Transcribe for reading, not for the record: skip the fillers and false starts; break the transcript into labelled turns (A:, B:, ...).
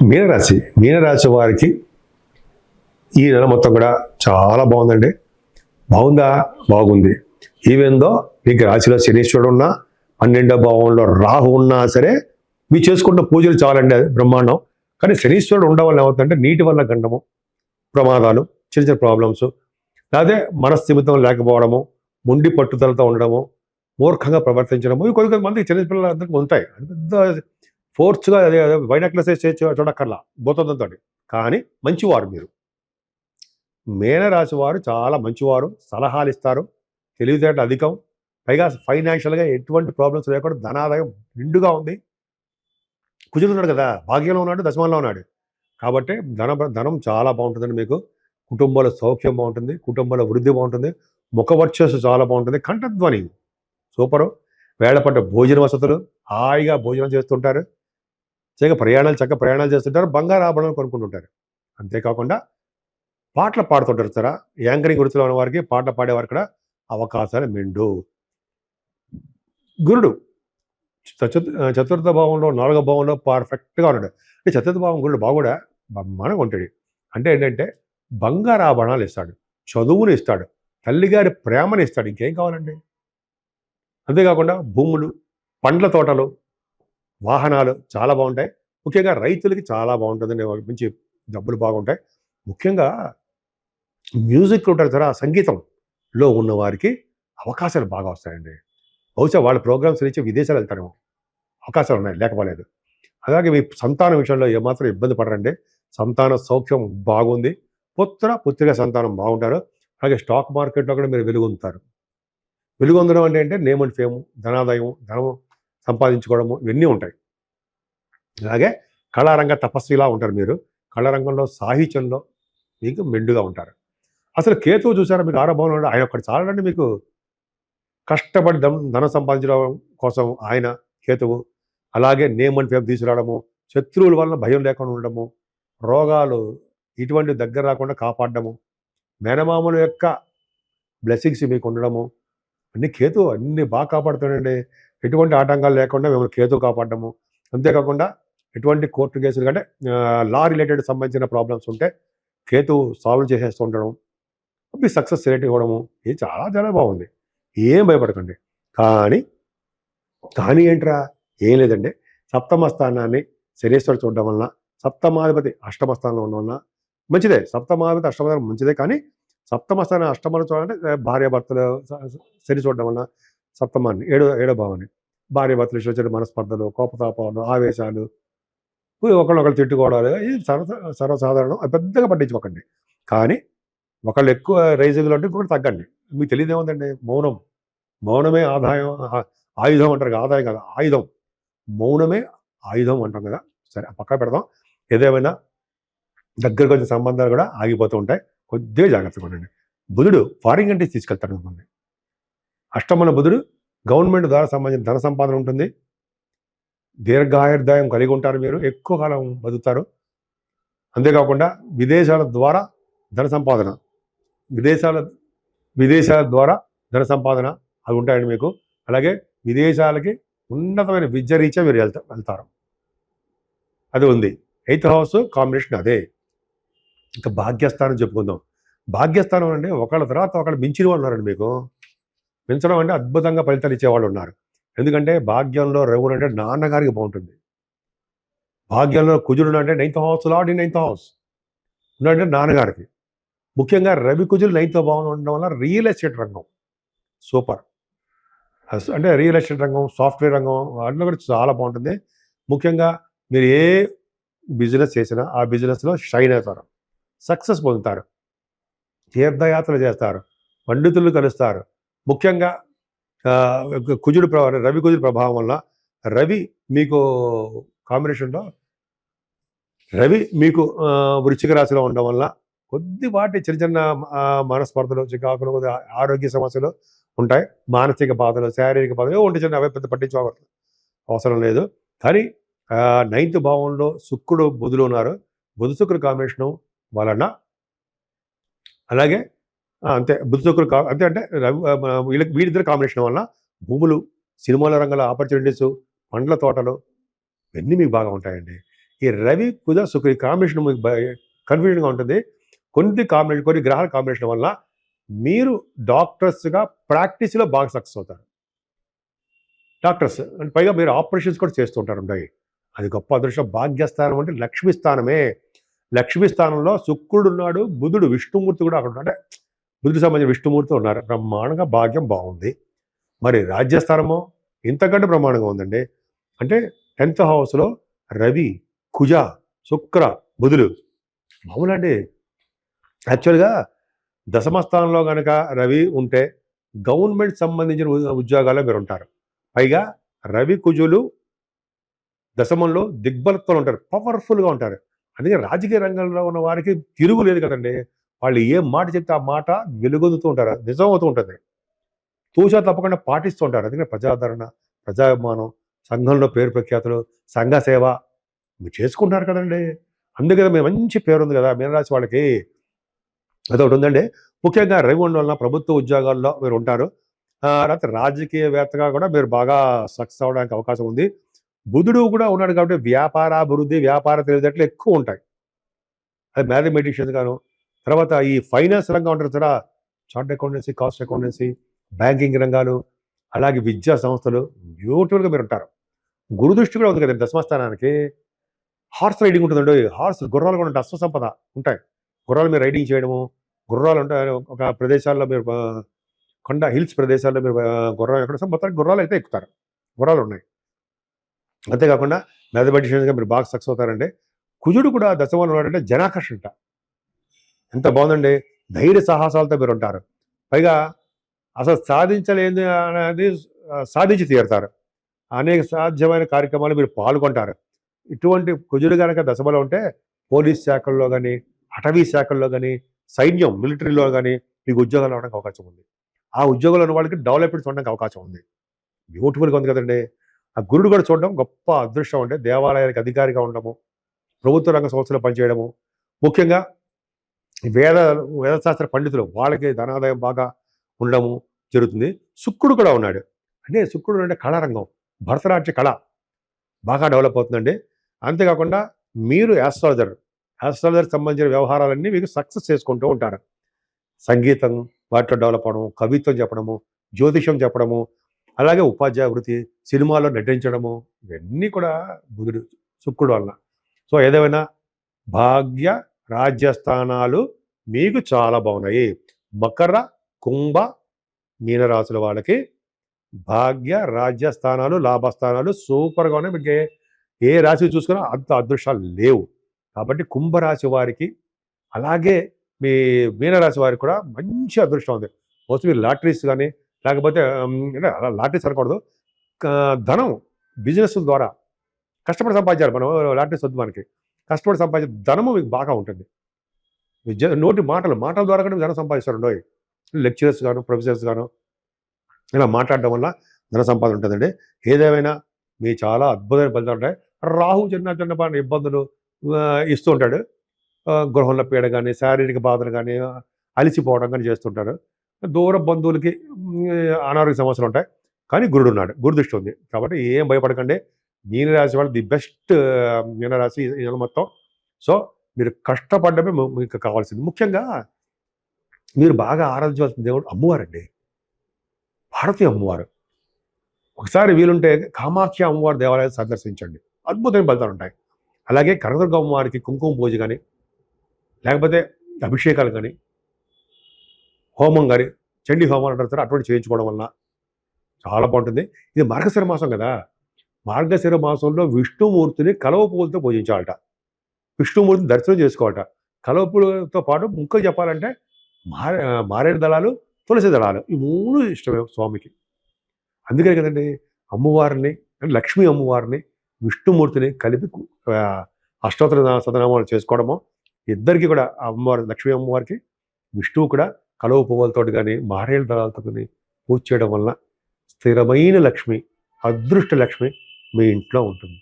A: మీనరాశి వారికి ఈ నెల మొత్తం కూడా చాలా బాగుందండి. బాగుందా? బాగుంది. ఈవెందో మీకు రాశిలో శనీశ్వరుడు ఉన్నా, 12వ భావంలో రాహు ఉన్నా సరే మీరు చేసుకున్న పూజలు చాలండి, అది బ్రహ్మాండం. కానీ శనీశ్వరుడు ఉండడం వల్ల ఏమవుతుందంటే నీటి వల్ల గండము, ప్రమాదాలు, చిన్న చిన్న ప్రాబ్లమ్స్, అదే మనస్థిమితం లేకపోవడము, మొండి పట్టుదలతో ఉండడము, మూర్ఖంగా ప్రవర్తించడము, ఇవి కొద్ది మందికి చిన్న పిల్లలందరికీ ఉంటాయి. అది పెద్ద ఫోర్స్గా అదే వైనక్లెస్ చూడక్కర్లా బోతంతో. కానీ మంచివారు మీరు. మీనరాశి వారు చాలా మంచివారు, సలహాలు ఇస్తారు, తెలివితేటలు అధికం, పైగా ఫైనాన్షియల్గా ఎటువంటి ప్రాబ్లమ్స్ లేకుండా ధనాదాయం నిండుగా ఉంది. కుజుడున్నాడు కదా, భాగ్యంలో ఉన్నాడు, దశమంలో ఉన్నాడు. కాబట్టి ధనం చాలా బాగుంటుందండి మీకు. కుటుంబంలో సౌఖ్యం బాగుంటుంది, కుటుంబంలో వృద్ధి బాగుంటుంది, ముఖ వర్చస్సు చాలా బాగుంటుంది, కంఠధ్వని సూపరు, వేళపడ్డ భోజన వసతులు, హాయిగా భోజనం చేస్తుంటారు, చక్కగా ప్రయాణాలు చేస్తుంటారు, బంగారు ఆభరణాలు కొనుక్కుంటుంటారు. అంతేకాకుండా పాటలు పాడుతుంటారు సారా. యాంకరింగ్ వృత్తిలో ఉన్న వారికి, పాటలు పాడేవారు కూడా అవకాశాలు మెండు. గురుడు చతుర్థ భావంలో, 4వ భావంలో పర్ఫెక్ట్గా ఉన్నాడు. అంటే చతుర్థ భావం గురుడు బాగుడా బ్రహ్మాండంగా ఉంటాడు. అంటే ఏంటంటే బంగారు ఆభరణాలు ఇస్తాడు, చదువుని ఇస్తాడు, తల్లిగారి ప్రేమని ఇస్తాడు, ఇంకేం కావాలండి. అంతేకాకుండా భూములు, పండ్ల తోటలు, వాహనాలు చాలా బాగుంటాయి. ముఖ్యంగా రైతులకి చాలా బాగుంటుందండి, మంచి డబ్బులు బాగుంటాయి. ముఖ్యంగా మ్యూజిక్ ఉంటారు కదా, సంగీతంలో ఉన్న వారికి అవకాశాలు బాగా వస్తాయండి. బహుశా వాళ్ళ ప్రోగ్రామ్స్ నుంచి విదేశాలు వెళ్తారేమో, అవకాశాలు ఉన్నాయి, లేకపోలేదు. అలాగే మీ సంతానం విషయంలో ఏమాత్రం ఇబ్బంది పడరండి. సంతాన సౌఖ్యం బాగుంది, పుత్రిక సంతానం బాగుంటారు. అలాగే స్టాక్ మార్కెట్లో కూడా మీరు వెలుగొందుతారు. వెలుగొందడం అంటే నేమ్ అండ్ ఫేము, ధనాదాయం, ధనం సంపాదించుకోవడము, ఇవన్నీ ఉంటాయి. అలాగే కళారంగ తపస్విలా ఉంటారు మీరు. కళారంగంలో, సాహిత్యంలో మీకు మెండుగా ఉంటారు. అసలు కేతువు చూసారా మీకు 6వ భావంలో, ఆయన ఒక్కటి చాలండి మీకు. కష్టపడి ధనం సంపాదించడం కోసం ఆయన కేతువు. అలాగే నేమ్ అండ్ ఫేమ్ తీసుకురావడము, శత్రువుల వలన భయం లేకుండా ఉండడము, రోగాలు ఇటువంటి దగ్గర రాకుండా కాపాడడము, మేనమామల యొక్క బ్లెస్సింగ్స్ మీకు ఉండడము, అన్ని బాగా కాపాడుతాడండి. ఎటువంటి ఆటంకాలు లేకుండా మిమ్మల్ని కేతు కాపాడడము. అంతేకాకుండా ఎటువంటి కోర్టు కేసులు కంటే లా రిలేటెడ్ సంబంధించిన ప్రాబ్లమ్స్ ఉంటే కేతు సాల్వ్ చేసేస్తూ ఉండడం, మీ సక్సెస్ రేట్ ఇవ్వడము, ఇది చాలా చాలా బాగుంది. ఏం భయపడకండి. కానీ ఏంట్రా, ఏం లేదండి. సప్తమ స్థానాన్ని శనీశ్వరుడు చూడడం వలన, సప్తమాధిపతి అష్టమ స్థానంలో ఉండడం వలన మంచిదే. సప్తమాధిపతి అష్టమ స్థానం మంచిదే. కానీ సప్తమ స్థానం అష్టమంలో చూడాలంటే భార్యాభర్తలు శని చూడడం వలన, సప్తమాన్ని ఏడో భావాన్ని, భార్యాభర్తలు వచ్చే మనస్పర్ధలు, కోపతాపాలు, ఆవేశాలు, ఒకళ్ళొకళ్ళు తిట్టుకోవడాలు, ఇది సర్వసాధారణం. అది పెద్దగా పట్టించుకోకండి. కానీ ఒకళ్ళు ఎక్కువ రైజింగ్లో అంటే ఇంకొకటి తగ్గండి. మీకు తెలియదు ఏముందండి, మౌనమే ఆయుధం అంటారు కదా, ఆదాయం కదా, ఆయుధం. మౌనమే ఆయుధం అంటాం కదా. సరే, పక్కా పెడదాం. ఏదేమైనా దగ్గరకు వచ్చిన సంబంధాలు కూడా ఆగిపోతూ ఉంటాయి, కొద్దిగా జాగ్రత్తగా ఉండండి. బుధుడు ఫారిన్ కంట్రీస్ తీసుకెళ్తాడు మిమ్మల్ని. అష్టమంలో బుధుడు గవర్నమెంట్ ద్వారా సంబంధించిన ధన సంపాదన ఉంటుంది, దీర్ఘాయుర్దాయం కలిగి ఉంటారు, మీరు ఎక్కువ కాలం బతుకుతారు. అంతేకాకుండా విదేశాల ద్వారా ధన సంపాదన, విదేశాల ద్వారా ధన సంపాదన అవి ఉంటాయండి మీకు. అలాగే విదేశాలకి ఉన్నతమైన విద్య రీత్యా మీరు వెళ్తారు, అది ఉంది. 8th హౌస్ కాంబినేషన్ అదే. ఇంకా భాగ్యస్థానం చెప్పుకుందాం. భాగ్యస్థానం అంటే ఒకళ్ళ తర్వాత ఒకళ్ళు మించిన వాళ్ళు ఉన్నారండి మీకు. మించడం అంటే అద్భుతంగా ఫలితాలు ఇచ్చేవాళ్ళు ఉన్నారు. ఎందుకంటే భాగ్యంలో రఘుడు అంటే నాన్నగారికి బాగుంటుంది. భాగ్యంలో కుజుడు అంటే 9th house lord, 9th house ఉన్నాడంటే నాన్నగారికి. ముఖ్యంగా రవి కుజులు 9th భావం ఉండడం వల్ల రియల్ ఎస్టేట్ రంగం సూపర్. అంటే రియల్ ఎస్టేట్ రంగం, సాఫ్ట్వేర్ రంగం, వాటిలో కూడా చాలా బాగుంటుంది. ముఖ్యంగా మీరు ఏ బిజినెస్ చేసినా ఆ బిజినెస్లో షైన్ అవుతారు, సక్సెస్ పొందుతారు, తీర్థయాత్రలు చేస్తారు, పండితులు కలుస్తారు. ముఖ్యంగా రవి కుజుడు ప్రభావం వల్ల రవి మీకు కాంబినేషన్లో, రవి మీకు వృశ్చిక రాశిలో ఉండడం వల్ల కొద్దిపాటి చిన్న చిన్న మనస్పర్ధలు, చికాకులు, ఆరోగ్య సమస్యలు ఉంటాయి. మానసిక బాధలు, శారీరక బాధలు ఉంటే చిన్న అవే పెద్ద పట్టించుకోవాలి అవసరం లేదు. కానీ 9th భావంలో శుక్రుడు బుధులు ఉన్నారు. బుధ శుక్రుడు కాంబినేషను వలన, అలాగే అంతే బుధ శుక్రుడు అంతే అంటే వీళ్ళిద్దరు కాంబినేషన్ వలన భూములు, సినిమాల రంగంలో ఆపర్చునిటీసు, పండ్ల తోటలు ఇవన్నీ మీకు బాగా ఉంటాయండి. ఈ రవి కుజ శుక్ర ఈ కాంబినేషన్ మీకు కన్ఫ్యూజన్గా ఉంటుంది. కొన్ని గ్రహాల కాంబినేషన్ వల్ల మీరు డాక్టర్స్గా ప్రాక్టీస్లో బాగా సక్సెస్ అవుతారు. డాక్టర్స్ అండ్ పైగా మీరు ఆపరేషన్స్ కూడా చేస్తుంటారు ఉంటాయి. అది గొప్ప అదృష్టం. భాగ్యస్థానం అంటే లక్ష్మీ స్థానమే. లక్ష్మీ స్థానంలో శుక్రుడు ఉన్నాడు, బుధుడు విష్ణుమూర్తి కూడా అక్కడ అంటే బుధుడికి సంబంధించిన విష్ణుమూర్తి ఉన్నారు. బ్రహ్మాండంగా భాగ్యం బాగుంది. మరి రాజ్యస్థానమో ఇంతకంటే బ్రహ్మాండంగా ఉందండి. అంటే 10th హౌస్లో రవి, కుజ, శుక్ర, బుధులు మామూలండి. యాక్చువల్గా దశమ స్థానంలో కనుక రవి ఉంటే గవర్నమెంట్ సంబంధించిన ఉద్యోగాల్లో మీరు ఉంటారు. పైగా రవి కుజులు దశమంలో దిగ్బలత్వం ఉంటారు, పవర్ఫుల్గా ఉంటారు. అందుకే రాజకీయ రంగంలో ఉన్న వారికి తిరుగు లేదు కదండి. వాళ్ళు ఏ మాట చెప్తే ఆ మాట వెలుగొందుతూ ఉంటారు, నిజం అవుతూ ఉంటుంది. తూచా తప్పకుండా పాటిస్తూ ఉంటారు. అందుకని ప్రజాదరణ, ప్రజాభిమానం, సంఘంలో పేరు ప్రఖ్యాతులు, సంఘ సేవ మీరు చేసుకుంటారు కదండి. అందుకని మీరు మంచి పేరు ఉంది కదా మీనరాశి వాళ్ళకి. అదొకటి ఉందండి. ముఖ్యంగా రవి ఉండడం వలన ప్రభుత్వ ఉద్యోగాల్లో మీరు ఉంటారు. లేకపోతే రాజకీయవేత్తగా కూడా మీరు బాగా సక్సెస్ అవ్వడానికి అవకాశం ఉంది. బుధుడు కూడా ఉన్నాడు కాబట్టి వ్యాపారాభివృద్ధి, వ్యాపార తెలివితేటలు ఎక్కువ ఉంటాయి. అది మ్యాథమెటిషియన్స్ గాను, తర్వాత ఈ ఫైనాన్స్ రంగం ఉంటారు కదా, chart accountancy, cost accountancy, banking రంగాలు, అలాగే విద్యా సంస్థలు బ్యూటిఫుల్గా మీరు ఉంటారు. గురు దృష్టి కూడా ఉంది కదండి దశమస్థానానికి. హార్స్ రైడింగ్ ఉంటుందండి. గుర్రాలు కూడా ఉంటాయి, అశ్వసంపద ఉంటాయి. గుర్రాలు మీరు రైడింగ్ చేయడము, గుర్రాలు ఉంటాయి ఒక ప్రదేశాల్లో మీరు కొండ హిల్స్ ప్రదేశాల్లో మీరు గుర్రం ఎక్కడ మొత్తానికి గుర్రాలు అయితే ఎక్కుతారు. గుర్రాలు ఉన్నాయి. అంతేకాకుండా మ్యాథమెటిషియన్స్గా మీరు బాగా సక్సెస్ అవుతారండి. కుజుడు కూడా దశమంలో ఉన్నాడంటే జనాకర్షణ ఎంత బాగుందండి. ధైర్య సాహసాలతో మీరు ఉంటారు. పైగా అసలు సాధించలేని అనేది సాధించి తీరుతారు. అనేక సాధ్యమైన కార్యక్రమాలు మీరు పాల్గొంటారు. ఇటువంటి కుజుడు కనుక దశమలో ఉంటే పోలీస్ శాఖల్లో కానీ, అటవీ శాఖల్లో కానీ, సైన్యం మిలిటరీలో కానీ మీకు ఉద్యోగాలు రావడానికి అవకాశం ఉంది. ఆ ఉద్యోగాలు ఉన్న వాళ్ళకి డెవలప్మెంట్ చూడడానికి అవకాశం ఉంది. బ్యూటిఫుల్గా ఉంది కదండి. ఆ గురుడు కూడా చూడడం గొప్ప అదృష్టం. అంటే దేవాలయానికి అధికారిగా ఉండడము, ప్రభుత్వ రంగ సంస్థలో పనిచేయడము, ముఖ్యంగా వేదశాస్త్ర పండితులు వాళ్ళకి ధనాదాయం బాగా ఉండడము జరుగుతుంది. శుక్రుడు కూడా ఉన్నాడు. అంటే శుక్రుడు అంటే కళారంగం, భరతనాట్య కళ బాగా డెవలప్ అవుతుందండి. అంతేకాకుండా మీరు యాస్ట్రాలజర్కి సంబంధించిన వ్యవహారాలన్నీ మీకు సక్సెస్ చేసుకుంటూ ఉంటారు. సంగీతం వాటిలో డెవలప్ అవడము, కవిత్వం చెప్పడము, జ్యోతిషం చెప్పడము, అలాగే ఉపాధ్యాయ వృత్తి, సినిమాలో నటించడము, ఇవన్నీ కూడా బుధుడు శుక్రుడు వలన. సో ఏదేమైనా భాగ్య రాజ్యస్థానాలు మీకు చాలా బాగున్నాయి. మకర, కుంభ, మీనరాశుల వాళ్ళకి భాగ్య రాజ్యస్థానాలు, లాభస్థానాలు సూపర్గా ఉన్నాయి. మీకు ఏ రాశి చూసుకున్నా అంత అదృష్టాలు లేవు. కాబట్టి కుంభరాశి వారికి, అలాగే మీ మీనరాశి వారికి కూడా మంచి అదృష్టం ఉంది. మోస్ట్ మీరు లాటరీస్ కానీ, లేకపోతే లాటరీస్ అనకూడదు, ధనం బిజినెస్ ద్వారా కష్టపడి సంపాదించాలి. మనం లాటరీస్ వద్దు, మనకి కష్టపడి సంపాదించే ధనము మీకు బాగా ఉంటుంది. నోటి మాటల ద్వారా కూడా ధనం సంపాదిస్తారు. లెక్చరర్స్ గాను, ప్రొఫెసర్స్ గాను ఇలా మాట్లాడడం వల్ల ధన సంపాదన ఉంటుందండి. ఏదేమైనా మీ చాలా అద్భుతమైన ఫలితాలు ఉంటాయి. రాహు చిన్న ఇబ్బందులు ఇస్తూ ఉంటాడు. గృహంలో పీడ కానీ, శారీరక బాధలు కానీ, అలిసిపోవడం కానీ చేస్తుంటారు. దూర బంధువులకి అనారోగ్య సమస్యలు ఉంటాయి. కానీ గురుడు ఉన్నాడు, గురుదృష్టి ఉంది. కాబట్టి ఏం భయపడకండి. మీనరాశి వాళ్ళు ది బెస్ట్ మీనరాశి ఈ నెల మొత్తం. సో మీరు కష్టపడ్డమే మీకు కావాల్సింది. ముఖ్యంగా మీరు బాగా ఆరాధించవలసిన దేవుడు అమ్మవారండి, భారతీయ అమ్మవారు. ఒకసారి వీలుంటే కామాఖ్య అమ్మవారి దేవాలయాన్ని సందర్శించండి, అద్భుతమైన ఫలితాలు ఉంటాయి. అలాగే కనకదుర్గ అమ్మవారికి కుంకుమ పూజ కానీ, లేకపోతే అభిషేకాలు కానీ, హోమం కానీ, చండీ హోమాలు అంటారు, అటువంటి చేయించుకోవడం వలన చాలా బాగుంటుంది. ఇది మార్గశిర మాసం కదా. మార్గశిర మాసంలో విష్ణుమూర్తిని కలవ పువ్వులతో పూజించాలట. విష్ణుమూర్తిని దర్శనం చేసుకోవాలట. కలవ పువ్వులతో పాటు ముక్కలు చెప్పాలంటే మారేడు దళాలు, తులసి దళాలు, ఈ 3 ఇష్టమే స్వామికి. అందుకనే కదండి అమ్మవారిని, లక్ష్మీ అమ్మవారిని, విష్ణుమూర్తిని కలిపి అష్టోత్తర సతనామాలు చేసుకోవడము. ఇద్దరికి కూడా అమ్మవారి లక్ష్మీ అమ్మవారికి, విష్ణువు కూడా కలువ పువ్వులతో కానీ, మారేడు దళాలతో కానీ పూజ చేయడం వలన స్థిరమైన లక్ష్మి, అదృష్ట లక్ష్మి మీ ఇంట్లో ఉంటుంది.